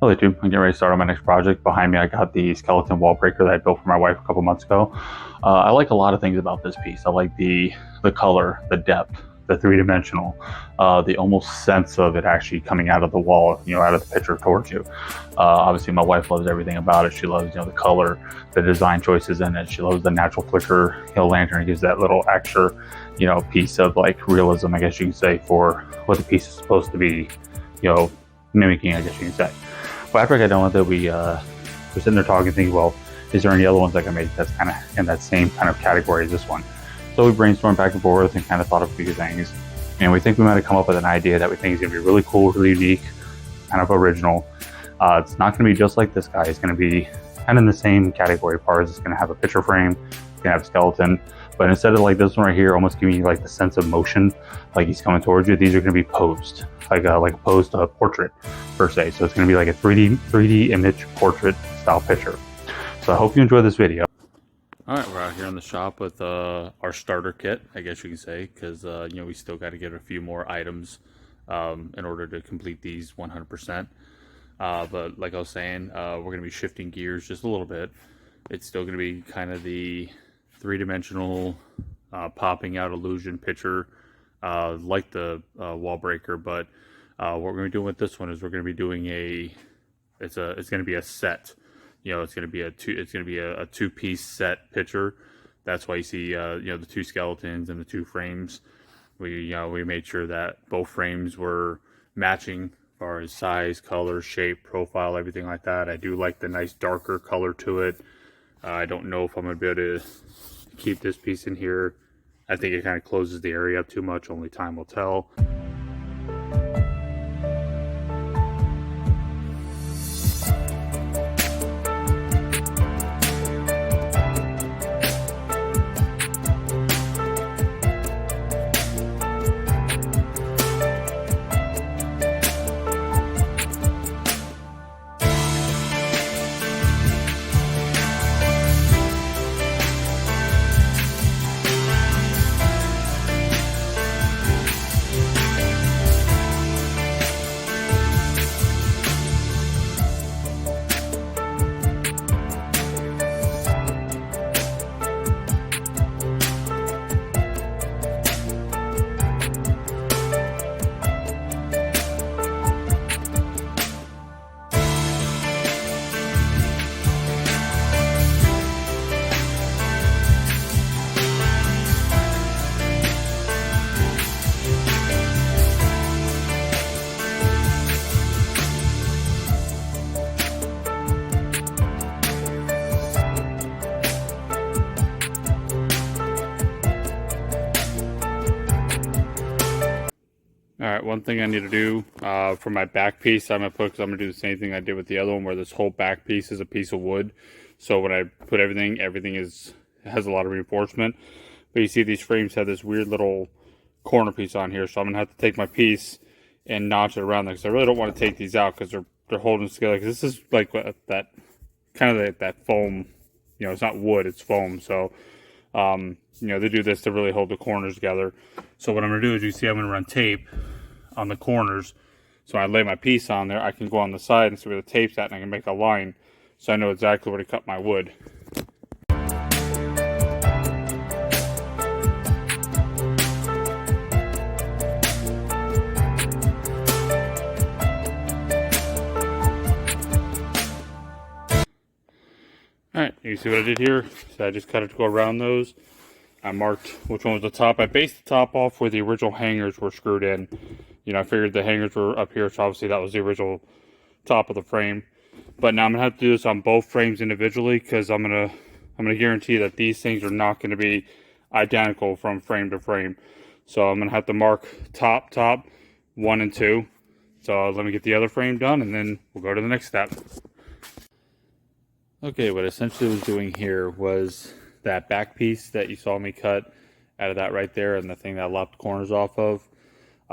Hello YouTube, I'm getting ready to start on my next project. Behind me I got the skeleton wall breaker that I built for my wife a couple months ago. I like a lot of things about this piece. I like the color, the depth, the three-dimensional, the almost sense of it actually coming out of the wall, out of the picture towards you. Obviously my wife loves everything about it. She loves, the color, the design choices in it. She loves the natural flicker, lantern. It gives that little extra, piece of like realism, I guess you can say, for what the piece is supposed to be, mimicking, I guess you can say. Well, after I got done with it, we were sitting there talking, thinking, well, is there any other ones I can make that's kind of in that same kind of category as this one? So we brainstormed back and forth and kind of thought of a few things. And we think we might have come up with an idea that we think is going to be really cool, really unique, kind of original. It's not going to be just like this guy. It's going to be kind of in the same category as far as it's going to have a picture frame, it's going to have a skeleton. But instead of like this one right here, almost giving you like the sense of motion, like he's coming towards you, these are going to be posed, like a posed portrait per se. So it's going to be like a 3D image portrait style picture. So I hope you enjoy this video. All right, we're out here in the shop with our starter kit, I guess you can say, because we still got to get a few more items in order to complete these 100%. But like I was saying, we're going to be shifting gears just a little bit. It's still going to be kind of the three-dimensional popping out illusion picture, like the wall breaker. But what we're going to be doing with this one is we're going to be doing it's going to be a set. It's going to be a two-piece set picture. That's why you see the two skeletons and the two frames. We made sure that both frames were matching as far as size, color, shape, profile, everything like that. I do like the nice darker color to it. I don't know if I'm going to be able to keep this piece in here. I think it kind of closes the area up too much. Only time will tell. Alright, one thing I need to do for my back piece, I'm going to do the same thing I did with the other one, where this whole back piece is a piece of wood. So when I put everything has a lot of reinforcement. But you see these frames have this weird little corner piece on here, so I'm going to have to take my piece and notch it around there, because I really don't want to take these out because they're holding together. Because this is like that kind of that foam, it's not wood, it's foam. So they do this to really hold the corners together. So what I'm going to do is, you see I'm going to run tape on the corners. So when I lay my piece on there, I can go on the side and see where the tape's at, and I can make a line so I know exactly where to cut my wood. Alright, you see what I did here? So I just cut it to go around those. I marked which one was the top. I based the top off where the original hangers were screwed in. I figured the hangers were up here, so obviously that was the original top of the frame. But now I'm gonna have to do this on both frames individually, because I'm gonna guarantee that these things are not gonna be identical from frame to frame. So I'm gonna have to mark top 1 and 2. So let me get the other frame done, and then we'll go to the next step. Okay, what I essentially was doing here was that back piece that you saw me cut out of that right there, and the thing that I lopped corners off of.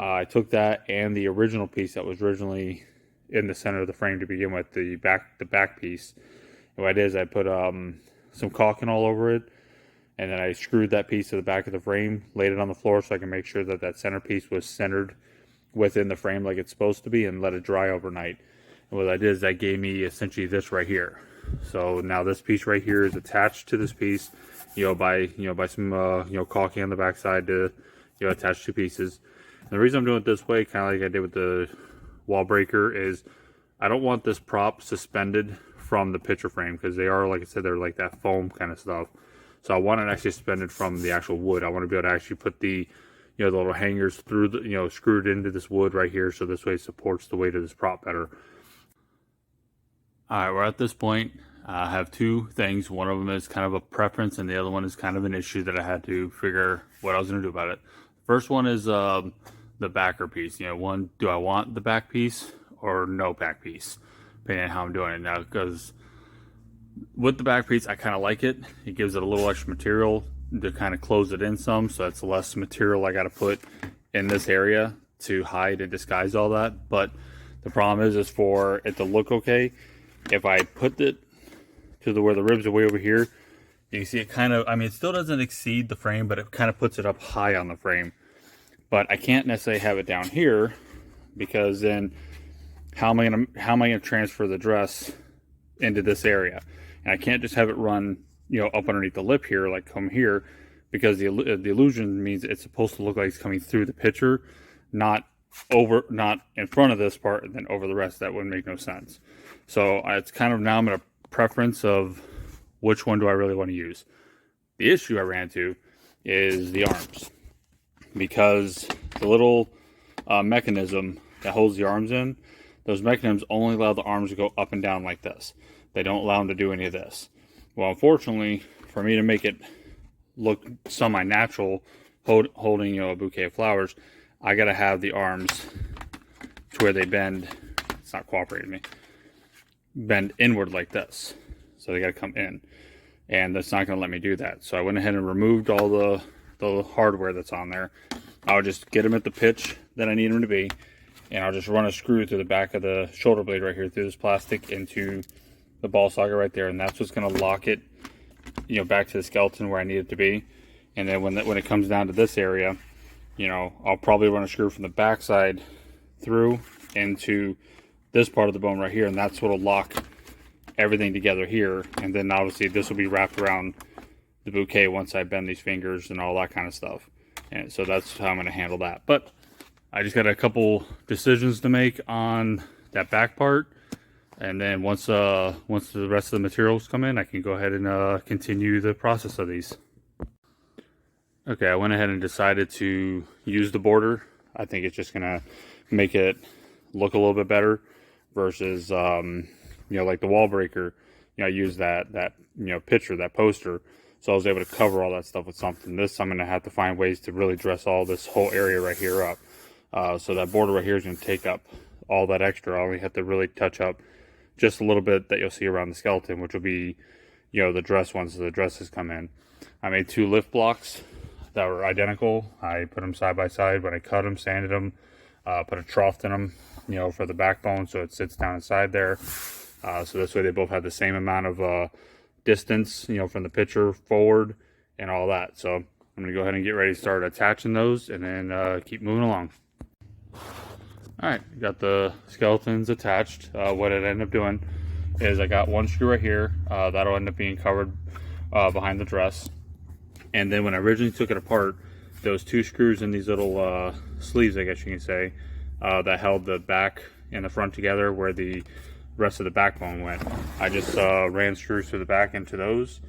I took that and the original piece that was originally in the center of the frame to begin with, the back piece. And what I did is I put some caulking all over it, and then I screwed that piece to the back of the frame, laid it on the floor so I can make sure that that center piece was centered within the frame like it's supposed to be, and let it dry overnight. And what I did is that gave me essentially this right here. So now this piece right here is attached to this piece, by some caulking on the backside to attach two pieces. And the reason I'm doing it this way, kind of like I did with the wall breaker, is I don't want this prop suspended from the picture frame, because they are, like I said, they're like that foam kind of stuff. So I want it actually suspended from the actual wood. I want to be able to actually put the the little hangers through the screwed into this wood right here, so this way it supports the weight of this prop better. All right, we're at this point. I have two things. One of them is kind of a preference, and the other one is kind of an issue that I had to figure what I was going to do about it. First one is the backer piece. One, do I want the back piece or no back piece, depending on how I'm doing it now. Because with the back piece, I kind of like it. It gives it a little extra material to kind of close it in some, so that's less material I got to put in this area to hide and disguise all that. But the problem is for it to look okay, if I put it to where the ribs are way over here, you can see it kind of, it still doesn't exceed the frame, but it kind of puts it up high on the frame. But I can't necessarily have it down here, because then how am I gonna transfer the dress into this area? And I can't just have it run up underneath the lip here, like come here, because the illusion means it's supposed to look like it's coming through the picture, not in front of this part and then over the rest. That wouldn't make no sense. So it's kind of, now I'm at a preference of which one do I really want to use. The issue I ran into is the arms, because the little mechanism that holds the arms in, those mechanisms only allow the arms to go up and down like this. They don't allow them to do any of this. Well, unfortunately, for me to make it look semi-natural, holding a bouquet of flowers, I gotta have the arms to where they bend. It's not cooperating with me. Bend inward like this, so they got to come in, and that's not going to let me do that. So I went ahead and removed all the hardware that's on there. I'll just get them at the pitch that I need them to be, and I'll just run a screw through the back of the shoulder blade right here through this plastic into the ball socket right there, and that's what's going to lock it back to the skeleton where I need it to be. And then when it comes down to this area, I'll probably run a screw from the back side through into this part of the bone right here, and that's what will lock everything together here. And then obviously this will be wrapped around the bouquet once I bend these fingers and all that kind of stuff. And so that's how I'm going to handle that. But I just got a couple decisions to make on that back part, and then once the rest of the materials come in, I can go ahead and continue the process of these. Okay, I went ahead and decided to use the border. I think it's just gonna make it look a little bit better versus like the wall breaker. I used that picture, that poster, so I was able to cover all that stuff with something. This, I'm gonna have to find ways to really dress all this whole area right here up. So that border right here is gonna take up all that extra. I only have to really touch up just a little bit that you'll see around the skeleton, which will be the dress once the dresses come in. I made two lift blocks that were identical. I put them side by side. When I cut them, sanded them, put a trough in them, for the backbone, so it sits down inside there. So this way they both have the same amount of distance, from the picture forward and all that. So I'm gonna go ahead and get ready to start attaching those, and then keep moving along. All right, got the skeletons attached. What it ended up doing is I got one screw right here. That'll end up being covered behind the dress. And then when I originally took it apart, those two screws in these little sleeves, I guess you can say, that held the back and the front together where the rest of the backbone went. I just ran screws through the back into those.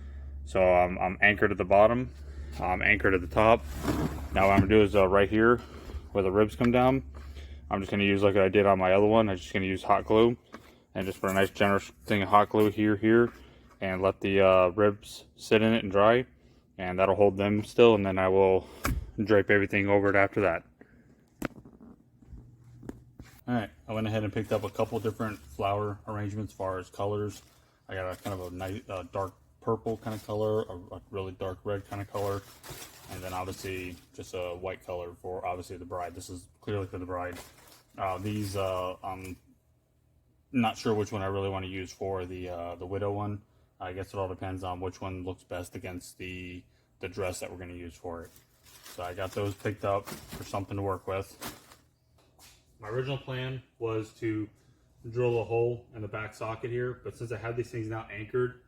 So I'm anchored at the bottom, I'm anchored at the top. Now what I'm gonna do is right here where the ribs come down, I'm just gonna use, like I did on my other one, I'm just gonna use hot glue and just put a nice generous thing of hot glue here, and let the ribs sit in it and dry, and that'll hold them still, and then I will drape everything over it after that. Alright, I went ahead and picked up a couple different flower arrangements as far as colors. I got a kind of a nice dark purple kind of color, a really dark red kind of color, and then obviously just a white color for obviously the bride. This is clearly for the bride. These I'm not sure which one I really want to use for the widow one. I guess it all depends on which one looks best against the dress that we're going to use for it. So I got those picked up for something to work with. My original plan was to drill a hole in the back socket here, but since I have these things now anchored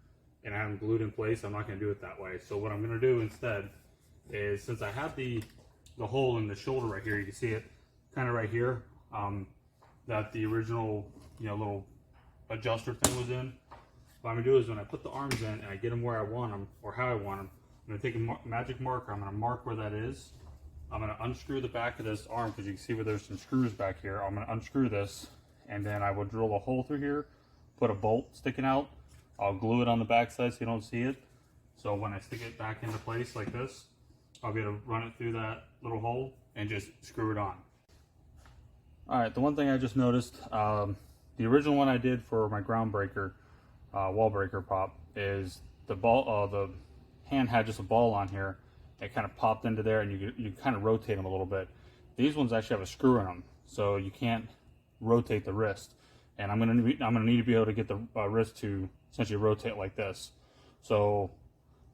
and I have them glued in place, I'm not going to do it that way. So what I'm going to do instead is, since I have the hole in the shoulder right here, you can see it kind of right here, that the original, you know, little adjuster thing was in. What I'm going to do is when I put the arms in and I get them where I want them or how I want them, I'm going to take a magic marker, I'm going to mark where that is. I'm going to unscrew the back of this arm because you can see where there's some screws back here. I'm going to unscrew this, and then I will drill a hole through here, put a bolt sticking out. I'll glue it on the back side so you don't see it. So when I stick it back into place like this, I'll be able to run it through that little hole and just screw it on. All right, the one thing I just noticed, the original one I did for my ground breaker, wall breaker pop, is the ball, the hand had just a ball on here. It kind of popped into there, and you kind of rotate them a little bit. These ones actually have a screw in them, so you can't rotate the wrist. And I'm gonna need to be able to get the wrist to essentially rotate like this. So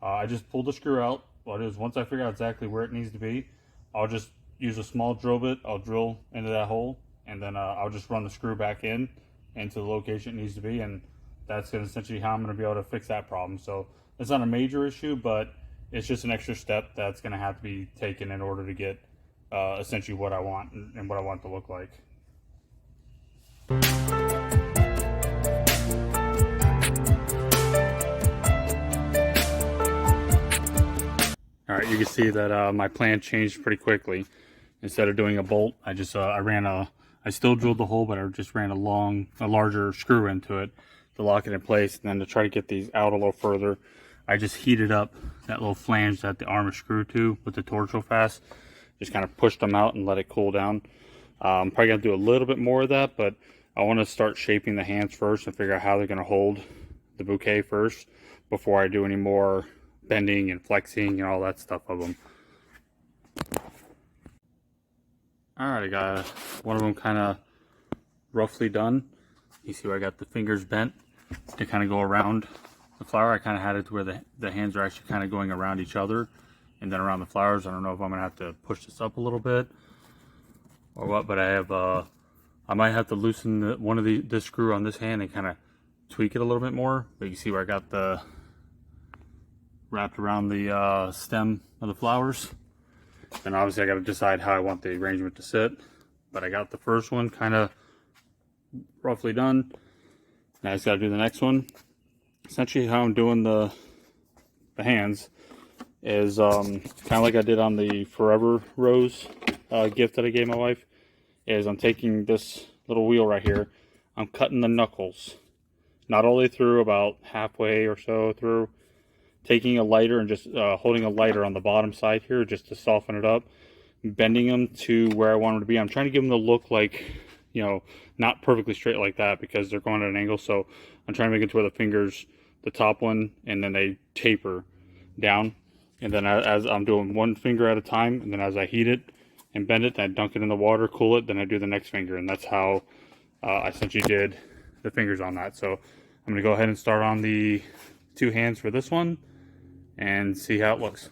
I just pulled the screw out. What it is, once I figure out exactly where it needs to be, I'll just use a small drill bit. I'll drill into that hole, and then I'll just run the screw back into the location it needs to be, and that's essentially how I'm going to be able to fix that problem. So it's not a major issue, but it's just an extra step that's going to have to be taken in order to get essentially what I want and what I want it to look like. All right, you can see that my plan changed pretty quickly. Instead of doing a bolt, I just I still drilled the hole, but I just ran a larger screw into it to lock it in place. And then to try to get these out a little further, I just heated up that little flange that the arm is screwed to with the torch real fast. Just kind of pushed them out and let it cool down. I'm probably gonna do a little bit more of that, but I want to start shaping the hands first and figure out how they're gonna hold the bouquet first before I do any more bending and flexing and all that stuff of them. All right, I got one of them kind of roughly done. You see where I got the fingers bent to kind of go around the flower. I kind of had it to where the hands are actually kind of going around each other and then around the flowers. I don't know if I'm gonna have to push this up a little bit or what, but I might have to loosen this screw on this hand and kind of tweak it a little bit more. But you see where I got the wrapped around the stem of the flowers. Then obviously I got to decide how I want the arrangement to sit. But I got the first one kind of roughly done. Now I just got to do the next one. Essentially how I'm doing the hands is kind of like I did on the Forever Rose gift that I gave my wife. Is I'm taking this little wheel right here. I'm cutting the knuckles. Not all the way through, about halfway or so through. Taking a lighter and just holding a lighter on the bottom side here just to soften it up. Bending them to where I want them to be. I'm trying to give them the look like, you know, not perfectly straight like that because they're going at an angle. So I'm trying to make it to where the fingers, the top one, and then they taper down. And then as I'm doing one finger at a time, and then as I heat it and bend it, I dunk it in the water, cool it, then I do the next finger. And that's how I essentially did the fingers on that. So I'm going to go ahead and start on the two hands for this one and see how it looks.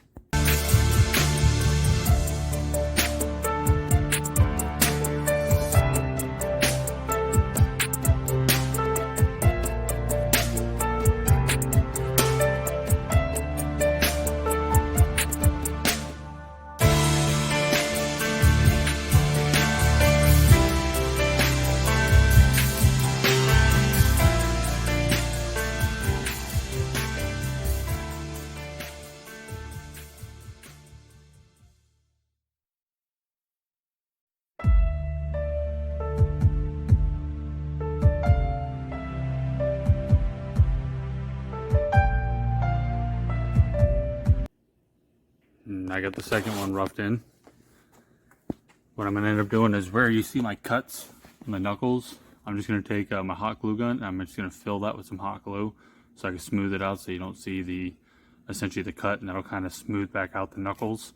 I got the second one roughed in. What I'm going to end up doing is where you see my cuts, my knuckles, I'm just going to take my hot glue gun and I'm just going to fill that with some hot glue so I can smooth it out so you don't see essentially the cut, and that'll kind of smooth back out the knuckles.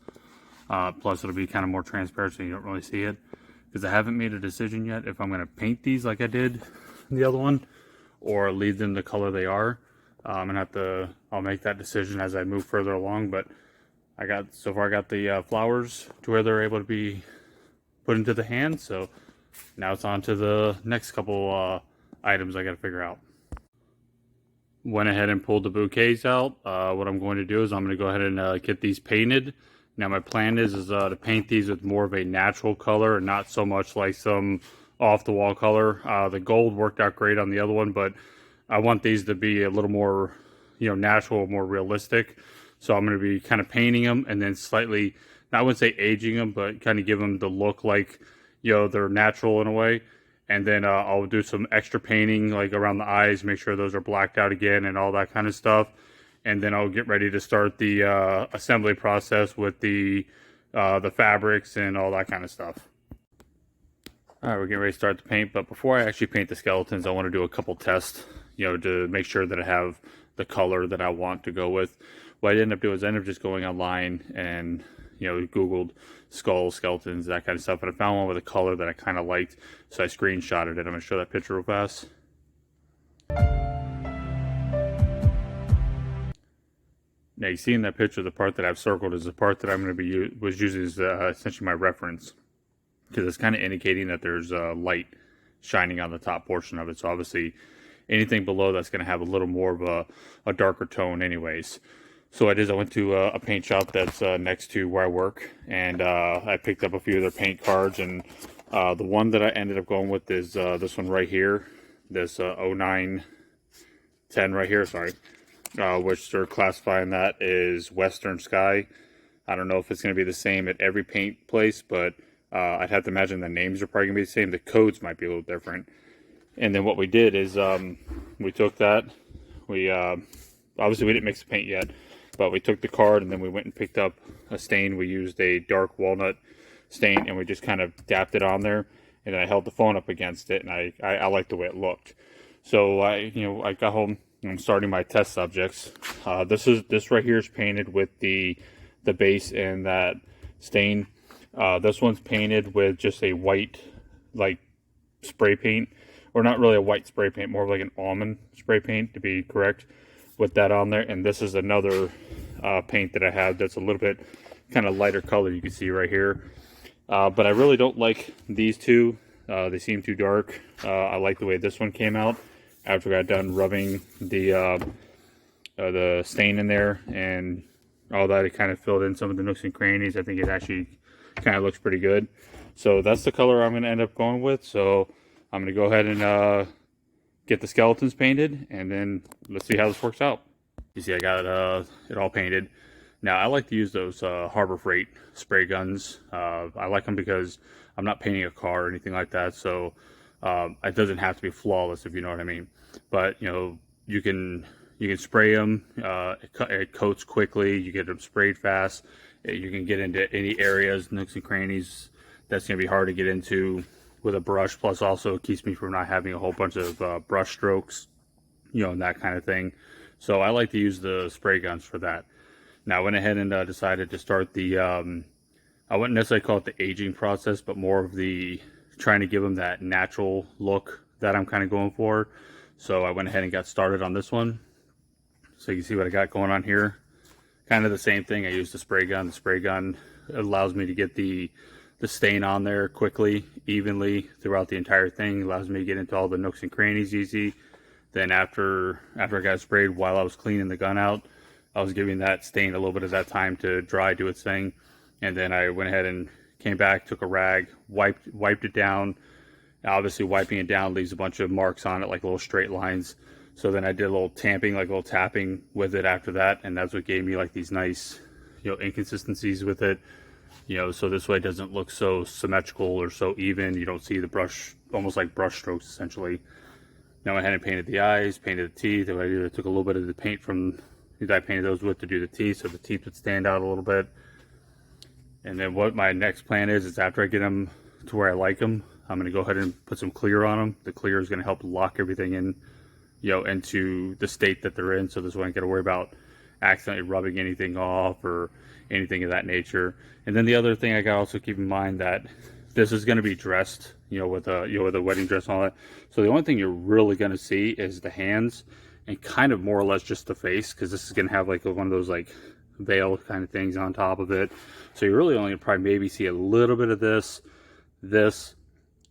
Plus it'll be kind of more transparent so you don't really see it. Because I haven't made a decision yet if I'm going to paint these like I did the other one or leave them the color they are. I'll make that decision as I move further along, but so far I got the flowers to where they're able to be put into the hand. So now it's on to the next couple items I got to figure out. Went ahead and pulled the bouquets out. What I'm going to do is I'm going to go ahead and get these painted. Now my plan is to paint these with more of a natural color and not so much like some off the wall color. The gold worked out great on the other one, but I want these to be a little more, natural, more realistic. So I'm going to be kind of painting them and then slightly, I wouldn't say aging them, but kind of give them the look like, they're natural in a way. And then I'll do some extra painting like around the eyes, make sure those are blacked out again and all that kind of stuff. And then I'll get ready to start the assembly process with the fabrics and all that kind of stuff. All right, we're getting ready to start the paint, but before I actually paint the skeletons, I want to do a couple tests, to make sure that I have the color that I want to go with. What I ended up doing is I ended up just going online and Googled skulls, skeletons, that kind of stuff. And I found one with a color that I kind of liked, so I screenshotted it. I'm going to show that picture real fast. Now you see in that picture, the part that I've circled is the part that I'm going to be was using as essentially my reference, because it's kind of indicating that there's light shining on the top portion of it. So obviously anything below that's going to have a little more of a darker tone anyways. So what I did, I went to a paint shop that's next to where I work, and I picked up a few of their paint cards, and the one that I ended up going with is this one right here, this 0910 right here, sorry, which they're classifying that is Western Sky. I don't know if it's going to be the same at every paint place, but I'd have to imagine the names are probably going to be the same. The codes might be a little different. And then what we did is we took that, obviously we didn't mix the paint yet, but we took the card and then we went and picked up a stain. We used a dark walnut stain and we just kind of dapped it on there, and then I held the phone up against it, and I liked the way it looked. So I got home and I'm starting my test subjects. This right here is painted with the base and that stain. This one's painted with just a white like spray paint, or not really a white spray paint, more like an almond spray paint to be correct, with that on there. And this is another paint that I have that's a little bit kind of lighter color, you can see right here. But I really don't like these two. They seem too dark. I like the way this one came out after I got done rubbing the stain in there and all that. It kind of filled in some of the nooks and crannies. I think it actually kind of looks pretty good. So that's the color I'm going to end up going with. So I'm going to go ahead and get the skeletons painted, and then let's see how this works out. You see I got it all painted. Now I like to use those Harbor Freight spray guns. I like them because I'm not painting a car or anything like that, so it doesn't have to be flawless, if you know what I mean. But you can spray them. It coats quickly. You get them sprayed fast. You can get into any areas, nooks and crannies that's going to be hard to get into with a brush. Plus also it keeps me from not having a whole bunch of brush strokes, and that kind of thing. So I like to use the spray guns for that. Now I went ahead and decided to start the, I wouldn't necessarily call it the aging process, but more of the trying to give them that natural look that I'm kind of going for. So I went ahead and got started on this one. So you can see what I got going on here. Kind of the same thing. I used the spray gun. The spray gun allows me to get the stain on there quickly, evenly throughout the entire thing. Allows me to get into all the nooks and crannies easy. Then after I got sprayed, while I was cleaning the gun out, I was giving that stain a little bit of that time to dry, do its thing. And then I went ahead and came back, took a rag, wiped it down. Obviously wiping it down leaves a bunch of marks on it, like little straight lines. So then I did a little tamping, like a little tapping with it after that, and that's what gave me like these nice, inconsistencies with it. So this way it doesn't look so symmetrical or so even. You don't see the brush, almost like brush strokes essentially. Now I went ahead and painted the eyes, painted the teeth. What I did, I took a little bit of the paint from that I painted those with to do the teeth, so the teeth would stand out a little bit. And then what my next plan is after I get them to where I like them, I'm going to go ahead and put some clear on them. The clear is going to help lock everything in, into the state that they're in. So this way I don't got to worry about accidentally rubbing anything off or anything of that nature. And then the other thing I got to also keep in mind that this is going to be dressed, with a wedding dress and all that. So the only thing you're really going to see is the hands and kind of more or less just the face, because this is going to have like one of those like veil kind of things on top of it. So you're really only going to probably maybe see a little bit of this,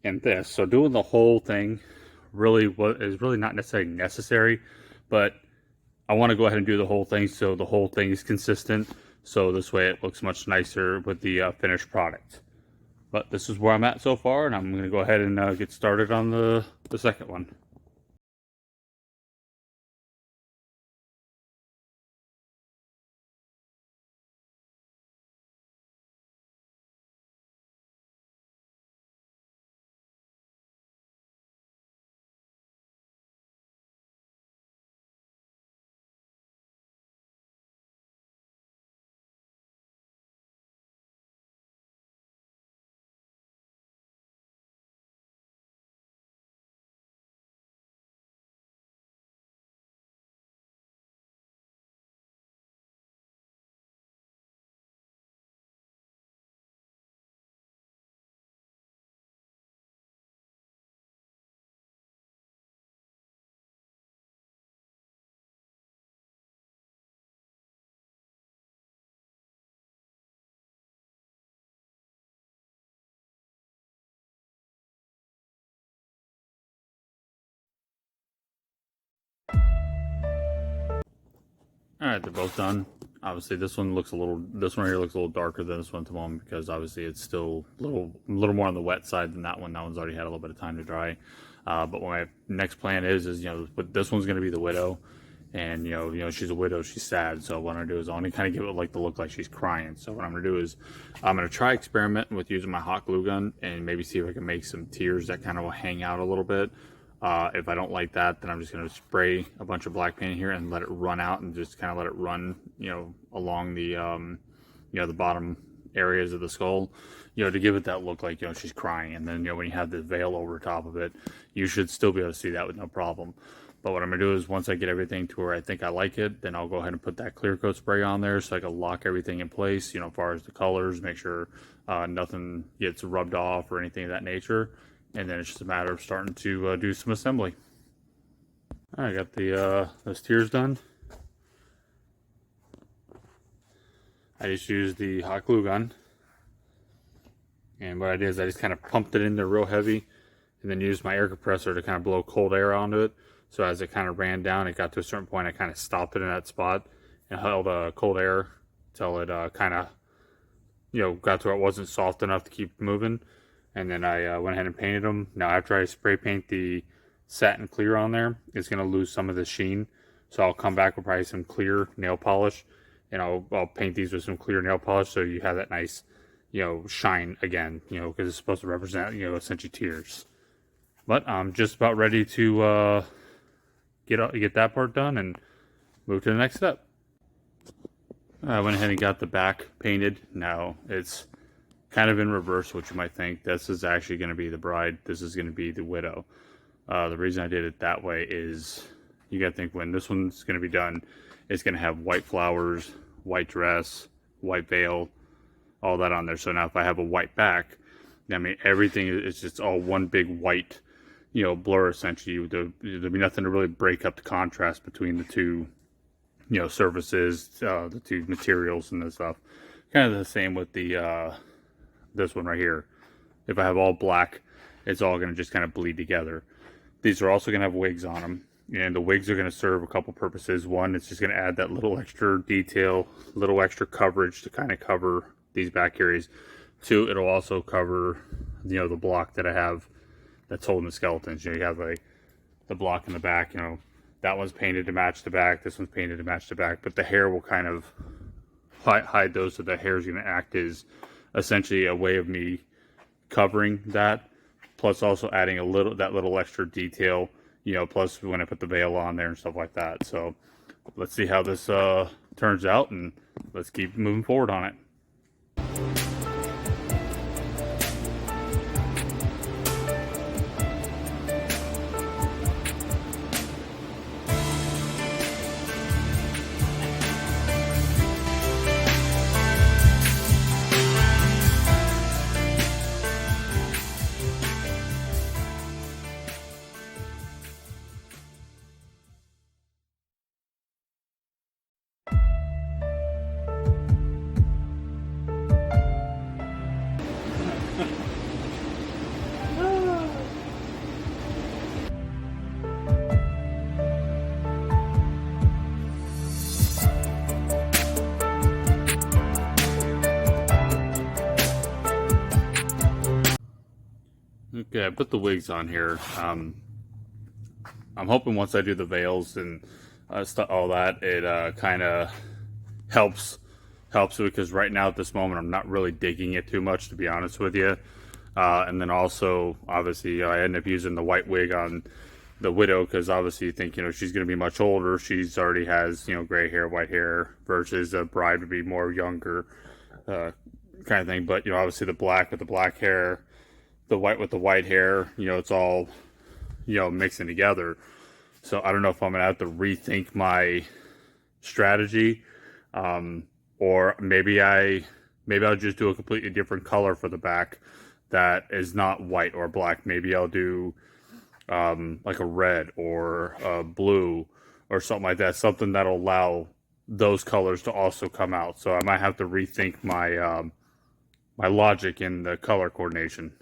and this. So doing the whole thing really not necessarily necessary, but I want to go ahead and do the whole thing so the whole thing is consistent. So this way it looks much nicer with the finished product. But this is where I'm at so far, and I'm going to go ahead and get started on the second one. All right, they're both done. Obviously, this one right here looks a little darker than this one at the moment because obviously it's still a little more on the wet side than that one. That one's already had a little bit of time to dry. But my next plan is but this one's going to be the widow, and she's a widow, she's sad. So what I'm gonna do is I want to kind of give it like the look like she's crying. So what I'm gonna do is I'm gonna try experimenting with using my hot glue gun and maybe see if I can make some tears that kind of will hang out a little bit. If I don't like that, then I'm just going to spray a bunch of black paint here and let it run out and just kind of let it run, along the, the bottom areas of the skull, to give it that look like, she's crying. And then, when you have the veil over top of it, you should still be able to see that with no problem. But what I'm going to do is once I get everything to where I think I like it, then I'll go ahead and put that clear coat spray on there so I can lock everything in place, as far as the colors, make sure nothing gets rubbed off or anything of that nature. And then it's just a matter of starting to do some assembly. All right, I got those tears done. I just used the hot glue gun. And what I did is I just kind of pumped it in there real heavy and then used my air compressor to kind of blow cold air onto it. So as it kind of ran down, it got to a certain point, I kind of stopped it in that spot and held cold air until it kind of, got to where it wasn't soft enough to keep moving. And then I went ahead and painted them. Now after I spray paint the satin clear on there, it's going to lose some of the sheen. So I'll come back with probably some clear nail polish. And I'll paint these with some clear nail polish so you have that nice, shine again, because it's supposed to represent, essentially tears. But I'm just about ready to get that part done and move to the next step. I went ahead and got the back painted. Now it's kind of in reverse what you might think. This is actually going to be the bride. This is going to be the widow. The reason I did it that way is you got to think when this one's going to be done, it's going to have white flowers, white dress, white veil, all that on there. So now if I have a white back, everything is just all one big white, blur essentially. There'll be nothing to really break up the contrast between the two, surfaces, the two materials and this stuff. Kind of the same with the this one right here. If I have all black, it's all going to just kind of bleed together. These are also going to have wigs on them, and the wigs are going to serve a couple purposes. One, it's just going to add that little extra detail, little extra coverage to kind of cover these back areas. Two, it'll also cover the block that I have that's holding the skeletons. You have the block in the back, that one's painted to match the back, this one's painted to match the back, but the hair will kind of hide those, so the hair is going to act as essentially a way of me covering that, plus also adding that little extra detail, plus when I put the veil on there and stuff like that. So let's see how this turns out, and let's keep moving forward on it. yeah, I put the wigs on here. I'm hoping once I do the veils and all that, it kind of helps because right now at this moment I'm not really digging it too much, to be honest with you. And then also, obviously, I end up using the white wig on the widow because obviously you think, she's going to be much older. She's already has, gray hair, white hair, versus a bride would be more younger, kind of thing. But, obviously the black with the black hair, the white with the white hair, it's all, mixing together. So I don't know if I'm going to have to rethink my strategy, or maybe I'll just do a completely different color for the back that is not white or black. Maybe I'll do like a red or a blue or something like that, something that'll allow those colors to also come out. So I might have to rethink my my logic in the color coordination.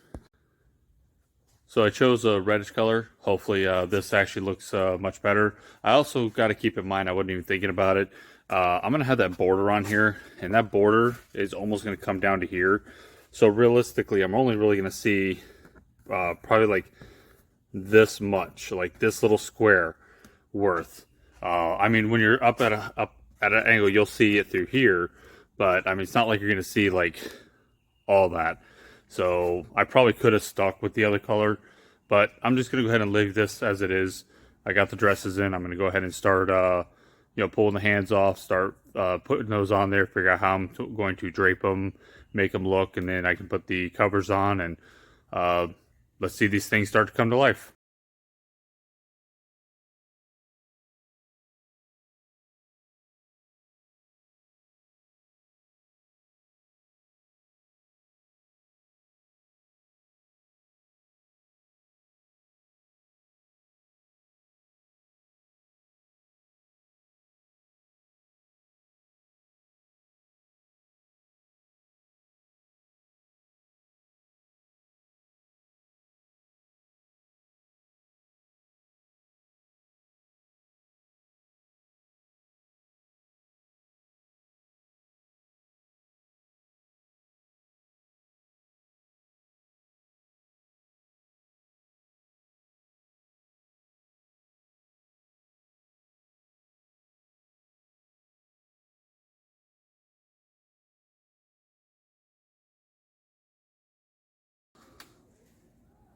So I chose a reddish color. Hopefully this actually looks much better. I also got to keep in mind, I wasn't even thinking about it, I'm going to have that border on here, and that border is almost going to come down to here. So realistically, I'm only really going to see probably like this much, like this little square worth. I mean, when you're up at an angle, you'll see it through here, but I mean, it's not like you're going to see like all that. So I probably could have stuck with the other color, but I'm just going to go ahead and leave this as it is. I got the dresses in. I'm going to go ahead and start, pulling the hands off, start putting those on there, figure out how I'm going to drape them, make them look, and then I can put the covers on, and let's see these things start to come to life.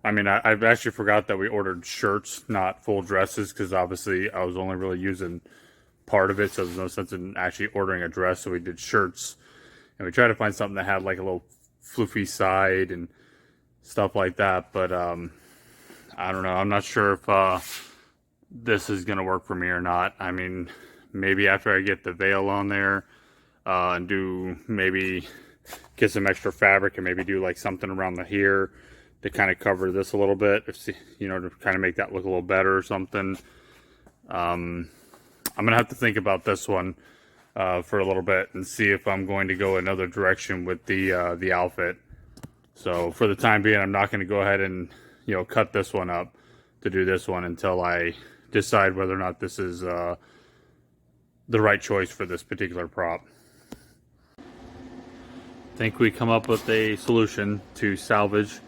I mean, I've actually forgot that we ordered shirts, not full dresses, because obviously I was only really using part of it, so there's no sense in actually ordering a dress. So we did shirts, and we tried to find something that had like a little floofy side and stuff like that. But I don't know. I'm not sure if this is gonna work for me or not. I mean, maybe after I get the veil on there and do maybe get some extra fabric and maybe do like something around the here to kind of cover this a little bit, to kind of make that look a little better or something. I'm gonna have to think about this one for a little bit and see if I'm going to go another direction with the outfit. So for the time being, I'm not going to go ahead and cut this one up to do this one until I decide whether or not this is the right choice for this particular prop. I think we come up with a solution to salvage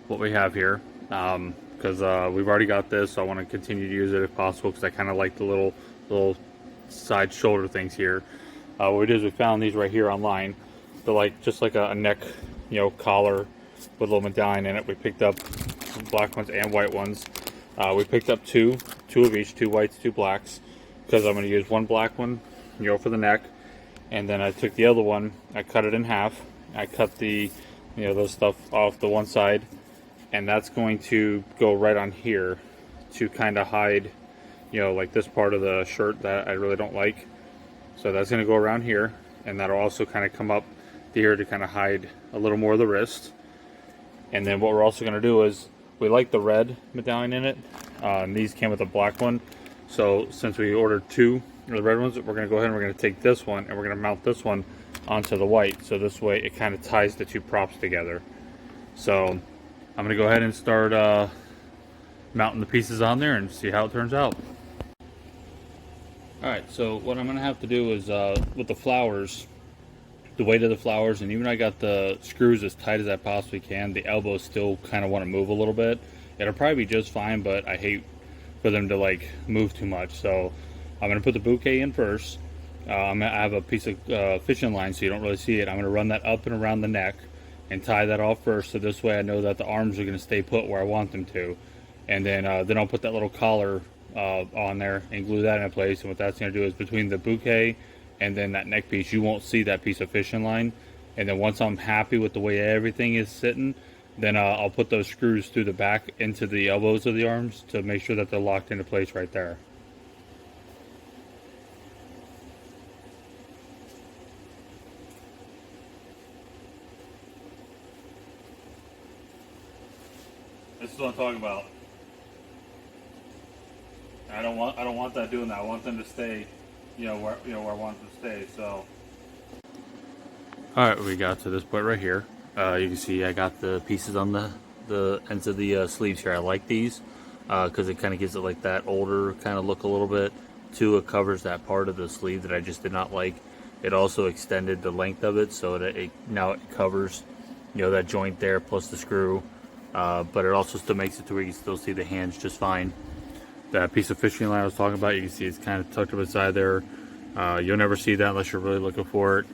what we have here, because we've already got this, so I want to continue to use it if possible, because I kind of like the little side shoulder things here. What we did is we found these right here online. They're like just like a neck collar with a little medallion in it. We picked up black ones and white ones. We picked up two of each, 2 whites, 2 blacks, because I'm going to use one black one for the neck, and then I took the other one, I cut it in half. I cut the those stuff off the one side, and that's going to go right on here to kind of hide like this part of the shirt that I really don't like. So that's going to go around here, and that'll also kind of come up here to kind of hide a little more of the wrist. And then what we're also going to do is, we like the red medallion in it, and these came with a black one. So since we ordered 2 of the red ones, we're going to go ahead and we're going to take this one and we're going to mount this one onto the white, so this way it kind of ties the 2 props together. So I'm going to go ahead and start mounting the pieces on there and see how it turns out. Alright, so what I'm going to have to do is with the flowers, the weight of the flowers, and even I got the screws as tight as I possibly can, the elbows still kind of want to move a little bit. It'll probably be just fine, but I hate for them to like move too much. So I'm gonna put the bouquet in first. I have a piece of fishing line so you don't really see it. I'm gonna run that up and around the neck and tie that off first, so this way I know that the arms are gonna stay put where I want them to. And then I'll put that little collar on there and glue that in place. And what that's gonna do is between the bouquet and then that neck piece, you won't see that piece of fishing line. And then once I'm happy with the way everything is sitting, then I'll put those screws through the back into the elbows of the arms to make sure that they're locked into place right there. This is what I'm talking about. I don't want that doing that. I want them to stay, where I want them to stay. So. All right, we got to this point right here. You can see I got the pieces on the ends of the sleeves here. I like these because it kind of gives it like that older kind of look a little bit. Two, it covers that part of the sleeve that I just did not like. It also extended the length of it so that now it covers, that joint there plus the screw. But it also still makes it to where you can still see the hands just fine. That piece of fishing line I was talking about, you can see it's kind of tucked up inside there. You'll never see that unless you're really looking for it.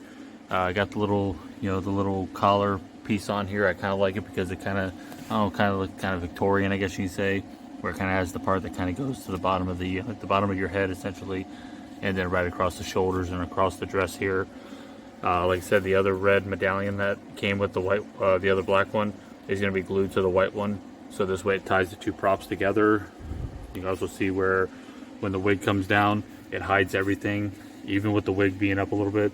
I got the little, the little collar piece on here. I kind of like it because it kind of looks kind of Victorian, I guess you could say, where it kind of has the part that kind of goes to the bottom of the bottom of your head essentially, and then right across the shoulders and across the dress here. Like I said, the other red medallion that came with the white, the other black one, is going to be glued to the white one. So this way it ties the two props together. You can also see where when the wig comes down, it hides everything, even with the wig being up a little bit.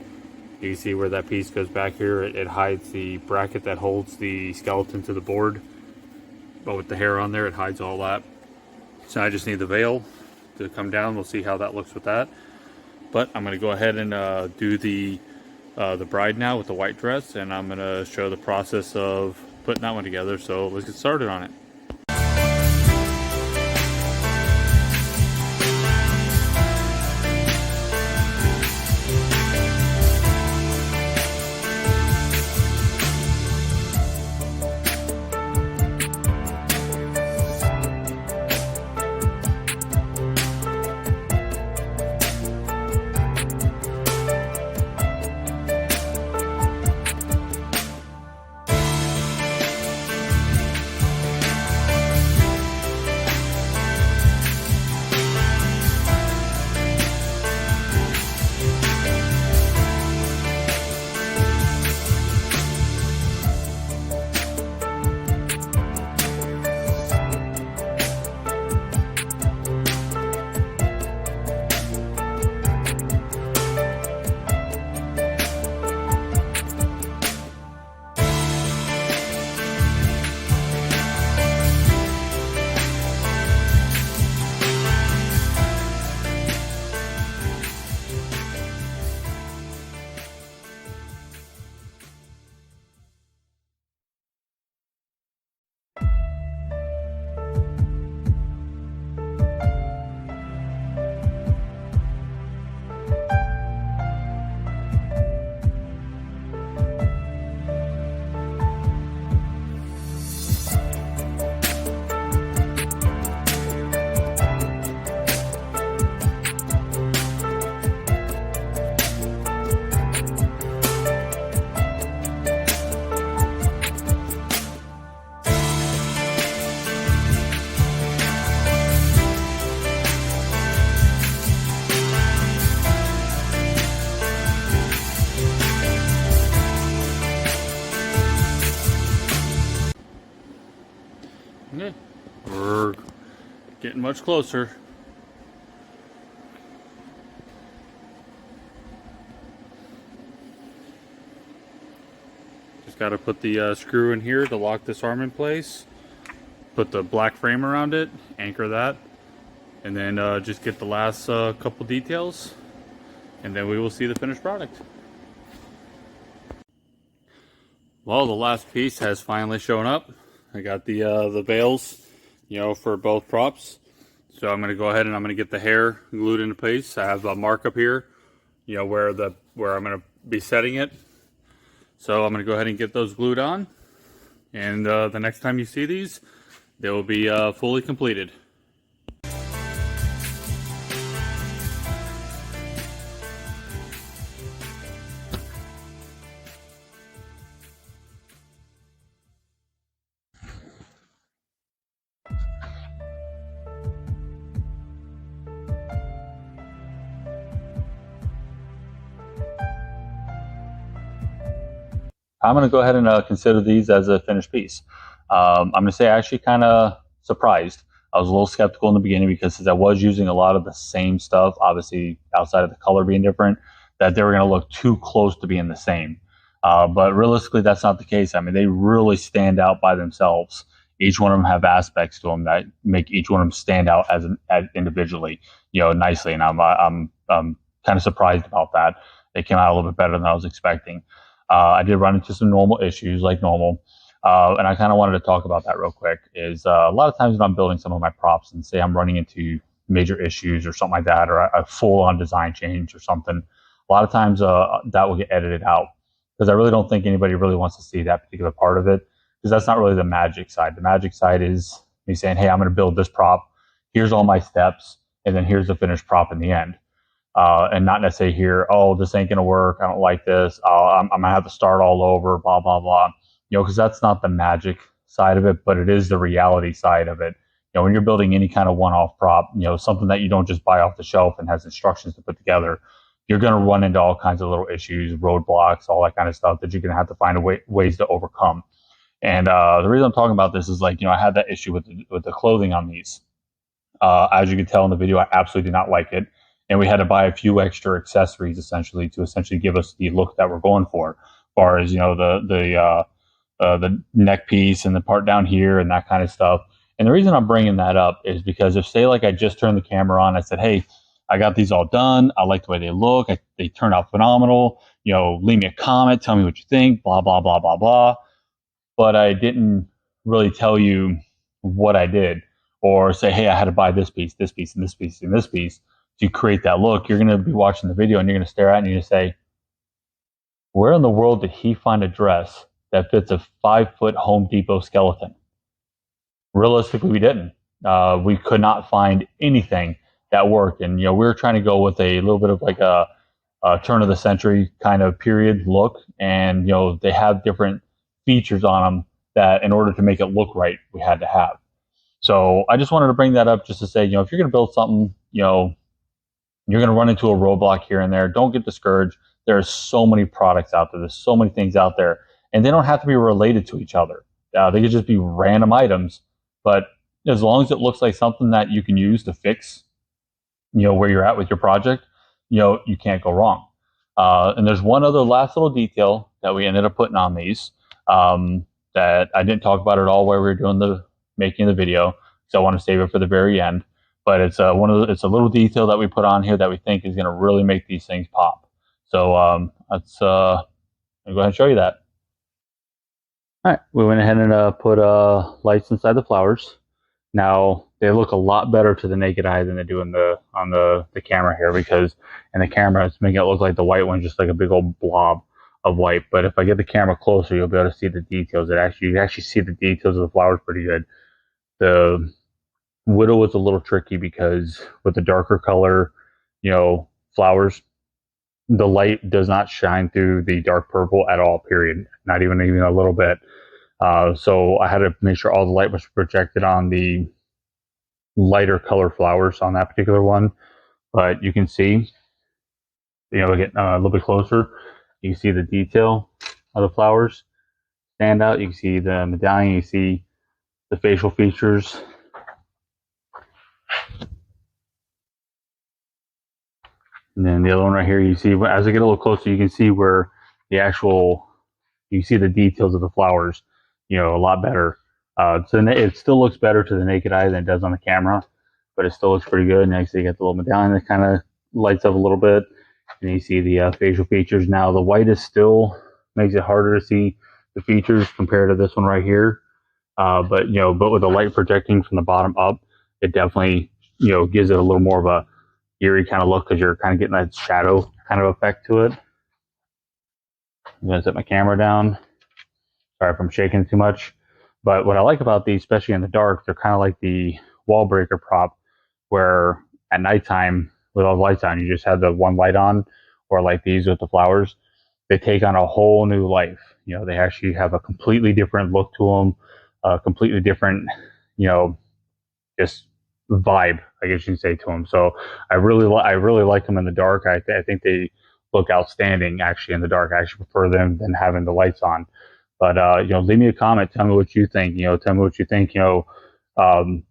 You can see where that piece goes back here. It hides the bracket that holds the skeleton to the board. But with the hair on there, it hides all that. So I just need the veil to come down. We'll see how that looks with that. But I'm going to go ahead and do the bride now with the white dress. And I'm going to show the process of putting that one together. So let's get started on it. Okay, we're getting much closer. Just got to put the screw in here to lock this arm in place. Put the black frame around it, anchor that, and then just get the last couple details, and then we will see the finished product. Well, the last piece has finally shown up. I got the bails, for both props. So I'm going to go ahead and I'm going to get the hair glued into place. I have a mark up here, where I'm going to be setting it. So I'm going to go ahead and get those glued on. And the next time you see these, they will be fully completed. I'm going to go ahead and consider these as a finished piece. I'm going to say actually kind of surprised. I was a little skeptical in the beginning because since I was using a lot of the same stuff, obviously outside of the color being different, that they were going to look too close to being the same. But realistically, that's not the case. I mean, they really stand out by themselves. Each one of them have aspects to them that make each one of them stand out as individually, nicely. And I'm kind of surprised about that. They came out a little bit better than I was expecting. I did run into some normal issues like normal. And I kind of wanted to talk about that real quick is a lot of times when I'm building some of my props and say I'm running into major issues or something like that, or a full on design change or something, a lot of times that will get edited out because I really don't think anybody really wants to see that particular part of it because that's not really the magic side. The magic side is me saying, hey, I'm going to build this prop. Here's all my steps. And then here's the finished prop in the end. And not necessarily here, oh, this ain't gonna work. I don't like this. I'm gonna have to start all over. Blah blah blah. Because that's not the magic side of it, but it is the reality side of it. When you're building any kind of one-off prop, something that you don't just buy off the shelf and has instructions to put together, you're gonna run into all kinds of little issues, roadblocks, all that kind of stuff that you're gonna have to find ways to overcome. And the reason I'm talking about this is I had that issue with the clothing on these. As you can tell in the video, I absolutely did not like it. And we had to buy a few extra accessories essentially to give us the look that we're going for. As far as the neck piece and the part down here and that kind of stuff. And the reason I'm bringing that up is because if say like I just turned the camera on, I said, hey, I got these all done. I like the way they look. They turned out phenomenal. Leave me a comment. Tell me what you think. Blah blah blah blah blah. But I didn't really tell you what I did, or say, hey, I had to buy this piece, this piece, and this piece, and this piece to create that look. You're going to be watching the video and you're going to stare at it and you're going to say, where in the world did he find a dress that fits a 5-foot Home Depot skeleton? Realistically, we didn't. We could not find anything that worked. And, we were trying to go with a little bit of like a turn of the century kind of period look. And, they have different features on them that in order to make it look right, we had to have. So I just wanted to bring that up just to say, if you're going to build something, you're going to run into a roadblock here and there. Don't get discouraged. There are so many products out there. There's so many things out there. And they don't have to be related to each other. They could just be random items. But as long as it looks like something that you can use to fix, where you're at with your project, you can't go wrong. And there's one other last little detail that we ended up putting on these that I didn't talk about at all while we were doing the making the video. So I want to save it for the very end. But it's it's a little detail that we put on here that we think is going to really make these things pop. So let's go ahead and show you that. All right, we went ahead and put lights inside the flowers. Now they look a lot better to the naked eye than they do on the camera here, because in the camera it's making it look like the white one's just like a big old blob of white. But if I get the camera closer, you'll be able to see the details. You actually see the details of the flowers pretty good. The Widow was a little tricky because with the darker color, flowers, the light does not shine through the dark purple at all, period. Not even a little bit. So I had to make sure all the light was projected on the lighter color flowers on that particular one. But you can see, get a little bit closer. You can see the detail of the flowers stand out. You can see the medallion. You see the facial features. And then the other one right here, you see, as I get a little closer, you can see where you see the details of the flowers, a lot better. So it still looks better to the naked eye than it does on the camera, but it still looks pretty good. Next, you got the little medallion that kind of lights up a little bit. And you see the facial features. Now, the white is still makes it harder to see the features compared to this one right here. But with the light projecting from the bottom up, it definitely, gives it a little more of a eerie kind of look because you're kind of getting that shadow kind of effect to it. I'm gonna set my camera down. Sorry if I'm shaking too much. But what I like about these, especially in the dark, they're kind of like the wall breaker prop, where at nighttime with all the lights on, you just have the one light on, or like these with the flowers, they take on a whole new life. You know, they actually have a completely different look to them, a completely different, you know, just vibe, I guess you can say, to them. So I really like them in the dark. I think they look outstanding actually in the dark. I actually prefer them than having the lights on. But you know, leave me a comment. Tell me what you think. You know, tell me what you think. You know,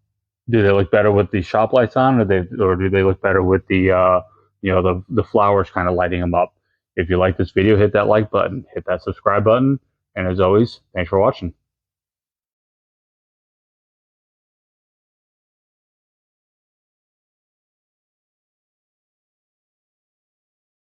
do they look better with the shop lights on, or do they look better with the you know, the flowers kind of lighting them up? If you like this video, hit that like button, hit that subscribe button, and as always, thanks for watching.